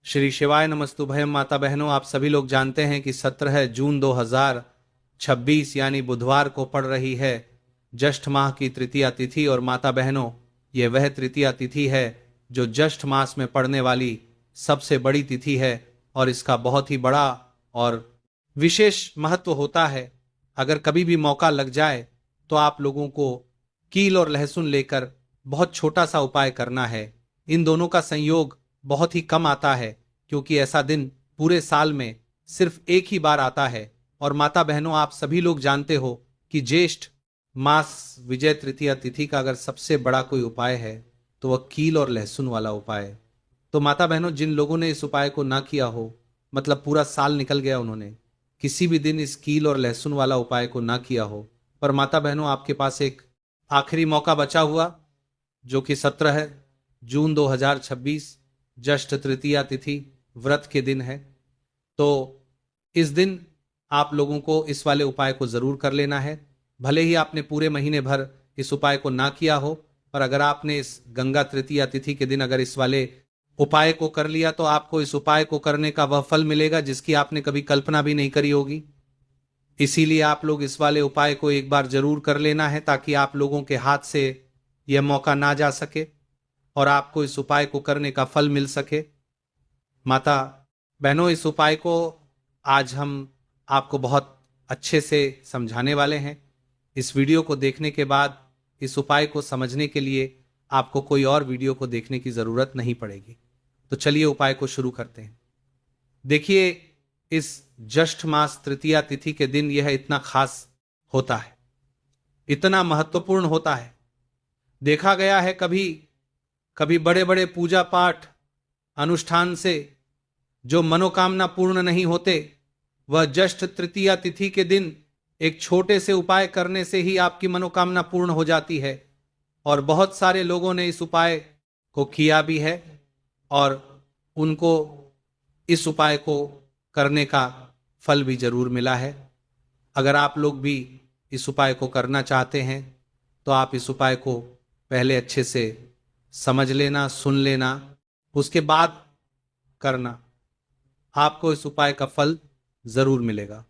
श्री शिवाय नमस्तुभयम। माता बहनों, आप सभी लोग जानते हैं कि 17 जून 2026 यानी बुधवार को पड़ रही है ज्येष्ठ माह की तृतीया तिथि। और माता बहनों, ये वह तृतीया तिथि है जो ज्येष्ठ मास में पड़ने वाली सबसे बड़ी तिथि है और इसका बहुत ही बड़ा और विशेष महत्व होता है। अगर कभी भी मौका लग जाए तो आप लोगों को कील और लहसुन लेकर बहुत छोटा सा उपाय करना है। इन दोनों का संयोग बहुत ही कम आता है क्योंकि ऐसा दिन पूरे साल में सिर्फ एक ही बार आता है। और माता बहनों, आप सभी लोग जानते हो कि ज्येष्ठ मास विजय तृतीया तिथि का अगर सबसे बड़ा कोई उपाय है तो वह कील और लहसुन वाला उपाय है। तो माता बहनों, जिन लोगों ने इस उपाय को ना किया हो, मतलब पूरा साल निकल गया, उन्होंने किसी भी दिन इस कील और लहसुन वाला उपाय को ना किया हो, पर माता बहनों आपके पास एक आखिरी मौका बचा हुआ जो कि 17 जून 2026 ज्येष्ठ तृतीया तिथि व्रत के दिन है। तो इस दिन आप लोगों को इस वाले उपाय को जरूर कर लेना है। भले ही आपने पूरे महीने भर इस उपाय को ना किया हो, पर अगर आपने इस गंगा तृतीया तिथि के दिन अगर इस वाले उपाय को कर लिया तो आपको इस उपाय को करने का वह फल मिलेगा जिसकी आपने कभी कल्पना भी नहीं करी होगी। इसीलिए आप लोग इस वाले उपाय को एक बार जरूर कर लेना है ताकि आप लोगों के हाथ से यह मौका ना जा सके और आपको इस उपाय को करने का फल मिल सके। माता बहनों, इस उपाय को आज हम आपको बहुत अच्छे से समझाने वाले हैं। इस वीडियो को देखने के बाद इस उपाय को समझने के लिए आपको कोई और वीडियो को देखने की जरूरत नहीं पड़ेगी। तो चलिए उपाय को शुरू करते हैं। देखिए, इस ज्येष्ठ मास तृतीया तिथि के दिन यह इतना खास होता है, इतना महत्वपूर्ण होता है। देखा गया है कभी कभी बड़े बड़े पूजा पाठ अनुष्ठान से जो मनोकामना पूर्ण नहीं होते, वह ज्येष्ठ तृतीया तिथि के दिन एक छोटे से उपाय करने से ही आपकी मनोकामना पूर्ण हो जाती है। और बहुत सारे लोगों ने इस उपाय को किया भी है और उनको इस उपाय को करने का फल भी जरूर मिला है। अगर आप लोग भी इस उपाय को करना चाहते हैं तो आप इस उपाय को पहले अच्छे से समझ लेना, सुन लेना, उसके बाद करना। आपको इस उपाय का फल जरूर मिलेगा।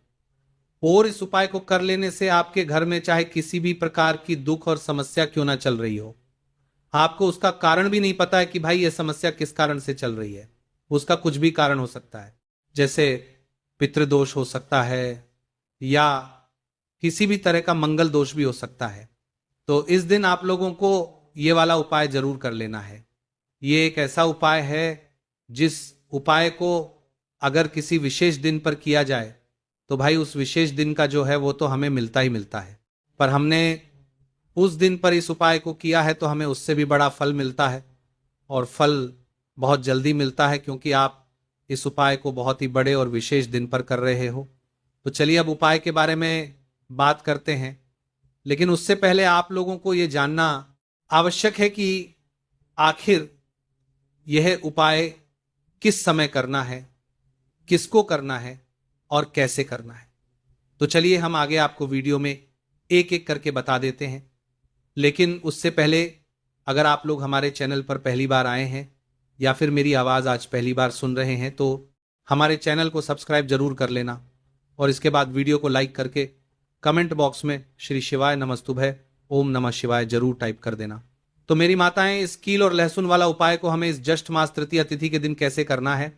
और इस उपाय को कर लेने से आपके घर में चाहे किसी भी प्रकार की दुख और समस्या क्यों ना चल रही हो, आपको उसका कारण भी नहीं पता है कि भाई यह समस्या किस कारण से चल रही है, उसका कुछ भी कारण हो सकता है। जैसे पितृदोष हो सकता है या किसी भी तरह का मंगल दोष भी हो सकता है। तो इस दिन आप लोगों को ये वाला उपाय जरूर कर लेना है। ये एक ऐसा उपाय है जिस उपाय को अगर किसी विशेष दिन पर किया जाए तो भाई उस विशेष दिन का जो है वो तो हमें मिलता ही मिलता है, पर हमने उस दिन पर इस उपाय को किया है तो हमें उससे भी बड़ा फल मिलता है। और फल बहुत जल्दी मिलता है क्योंकि आप इस उपाय को बहुत ही बड़े और विशेष दिन पर कर रहे हो। तो चलिए अब उपाय के बारे में बात करते हैं, लेकिन उससे पहले आप लोगों को यह जानना आवश्यक है कि आखिर यह उपाय किस समय करना है, किसको करना है और कैसे करना है। तो चलिए हम आगे आपको वीडियो में एक एक करके बता देते हैं। लेकिन उससे पहले अगर आप लोग हमारे चैनल पर पहली बार आए हैं या फिर मेरी आवाज़ आज पहली बार सुन रहे हैं तो हमारे चैनल को सब्सक्राइब जरूर कर लेना और इसके बाद वीडियो को लाइक करके कमेंट बॉक्स में श्री शिवाय नमस्तुभय ओम नमः शिवाय जरूर टाइप कर देना। तो मेरी माताएं, इस कील और लहसुन वाला उपाय को हमें इस ज्येष्ठ मास तृतीया तिथि के दिन कैसे करना है,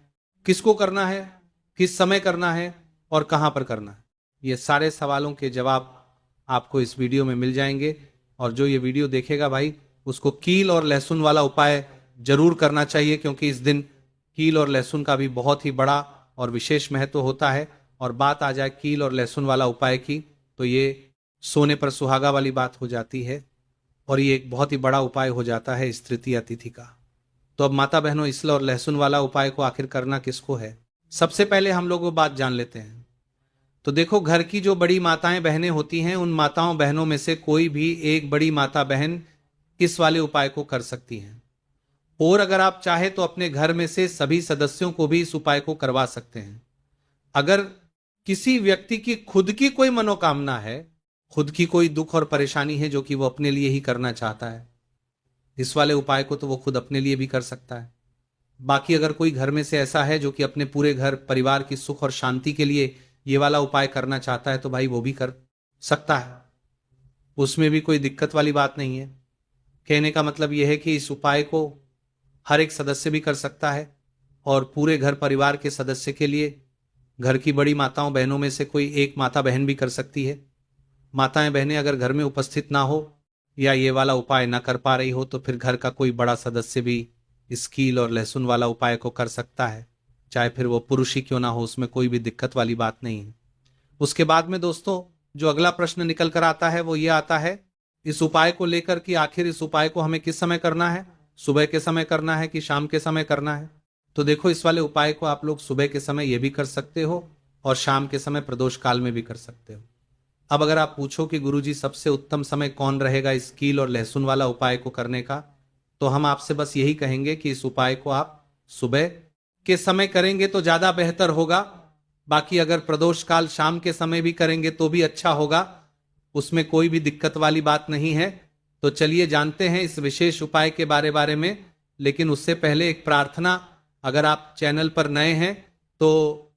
किसको करना है, किस समय करना है और कहां पर करना है, ये सारे सवालों के जवाब आपको इस वीडियो में मिल जाएंगे। और जो ये वीडियो देखेगा भाई, उसको कील और लहसुन वाला उपाय जरूर करना चाहिए क्योंकि इस दिन कील और लहसुन का भी बहुत ही बड़ा और विशेष महत्व होता है। और बात आ जाए कील और लहसुन वाला उपाय की तो ये सोने पर सुहागा वाली बात हो जाती है और ये एक बहुत ही बड़ा उपाय हो जाता है इस तृतीया तिथि का। तो अब माता बहनों, इस और लहसुन वाला उपाय को आखिर करना किसको है, सबसे पहले हम लोग वो बात जान लेते हैं। तो देखो, घर की जो बड़ी माताएं बहनें होती हैं, उन माताओं बहनों में से कोई भी एक बड़ी माता बहन इस वाले उपाय को कर सकती हैं। और अगर आप चाहे तो अपने घर में से सभी सदस्यों को भी इस उपाय को करवा सकते हैं। अगर किसी व्यक्ति की खुद की कोई मनोकामना है, खुद की कोई दुख और परेशानी है जो कि वो अपने लिए ही करना चाहता है, इस वाले उपाय को तो वो खुद अपने लिए भी कर सकता है। बाकी अगर कोई घर में से ऐसा है जो कि अपने पूरे घर परिवार की सुख और शांति के लिए ये वाला उपाय करना चाहता है तो भाई वो भी कर सकता है, उसमें भी कोई दिक्कत वाली बात नहीं है। कहने का मतलब यह है कि इस उपाय को हर एक सदस्य भी कर सकता है और पूरे घर परिवार के सदस्य के लिए घर की बड़ी माताओं बहनों में से कोई एक माता बहन भी कर सकती है। माताएं बहनें अगर घर में उपस्थित ना हो या ये वाला उपाय ना कर पा रही हो तो फिर घर का कोई बड़ा सदस्य भी इस कील और लहसुन वाला उपाय को कर सकता है, चाहे फिर वो पुरुष ही क्यों ना हो, उसमें कोई भी दिक्कत वाली बात नहीं है। उसके बाद में दोस्तों जो अगला प्रश्न निकल कर आता है वो ये आता है इस उपाय को लेकर कि आखिर इस उपाय को हमें किस समय करना है, सुबह के समय करना है कि शाम के समय करना है। तो देखो इस वाले उपाय को आप लोग सुबह के समय ये भी कर सकते हो और शाम के समय प्रदोष काल में भी कर सकते हो। अब अगर आप पूछो कि गुरुजी सबसे उत्तम समय कौन रहेगा इस कील और लहसुन वाला उपाय को करने का, तो हम आपसे बस यही कहेंगे कि इस उपाय को आप सुबह के समय करेंगे तो ज्यादा बेहतर होगा। बाकी अगर प्रदोष काल शाम के समय भी करेंगे तो भी अच्छा होगा, उसमें कोई भी दिक्कत वाली बात नहीं है। तो चलिए जानते हैं इस विशेष उपाय के बारे में, लेकिन उससे पहले एक प्रार्थना। अगर आप चैनल पर नए हैं तो